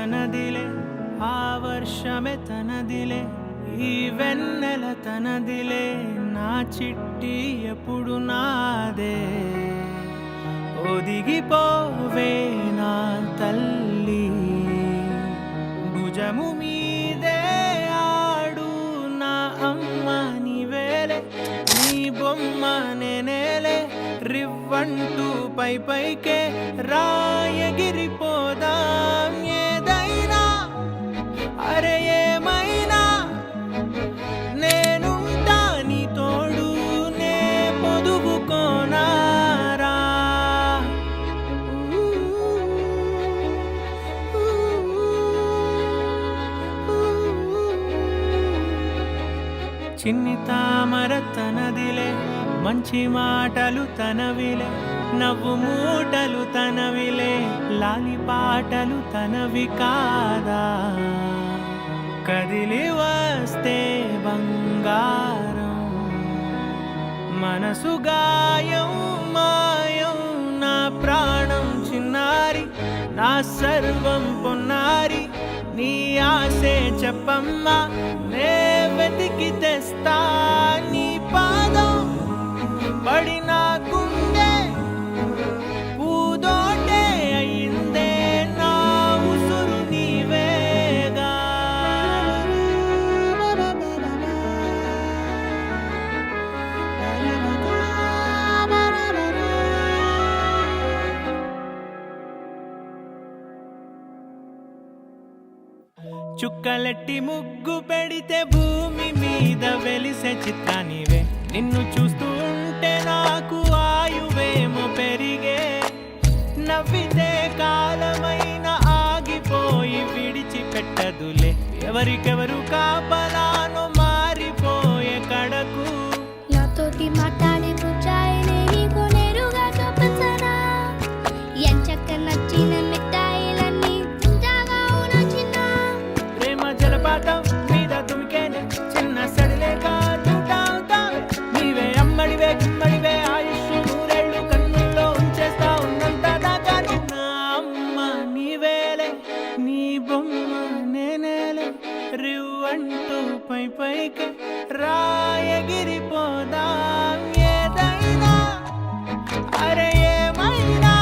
తనదిలే, ఆ వర్షమే తనదిలే, ఈ వెన్నెల తనదిలే, నా చిట్టి ఎప్పుడు నాదే. ఒదిగిపోవే నా తల్లి, భుజము మీదే ఆడు నా అమ్మ నీవేలే, నీ బొమ్మ నేనేలే, రివ్వంటూ పై పైకే రాయగిరిపోదాం ఏదైనా, అరే ఏమైనా నేనుంటా నీ తోడు, నే పొదుగుకోనారా. చిన్ని తామర తనదిలే, మంచి మాటలు తనవిలే, నవ్వు మూటలు తనవిలే, లాలి పాటలు తనవి కాదా. కదిలి వస్తే బంగారం, మనసు గాయం మాయం, నా ప్రాణం చిన్నారి, నా సర్వం పొన్నారి, నీ ఆశే చెప్పమ్మా, నే వెతికి తెస్తా నీ పాదం. పడిన గుండె పూదోటే అయిందే, నా ఉసురు నీవేగా. చుక్కలెట్టి ముగ్గు పెడితే భూమి మీద వెలిసే చిత్రానివే, నిన్ను చూస్తూ ఉంటే నాకు ఆయువేమో పెరిగే. నవ్వితే కాలమైన ఆగిపోయి విడిచిపెట్టదులే, ఎవరికెవరు కాపలానో మారిపోయే కడకు. నాతోటి మాట్లాడే బుజ్జాయినే నీకు నేరుగా చూపించనా, ఎంచక్క నచ్చిన మిఠాయిలన్నీ తింటాగా ఉన్నా చిన్న. ప్రేమ జలపాతం మీద తుమికేనే, చిన్న సడిలే కాదుతావే, నీవే అమ్మడివే గుమ్మడివే, ఆయుష్ నూరేళ్ళు కన్నుల్లో ఉంచేస్తా ఉన్నంత దాకా. నా అమ్మ నీవేలే, నీ బొమ్మ నేనేలే, రివ్వంటూ పై పైకి రాయగిరిపోదాం ఏదైనా, అరే ఏమైనా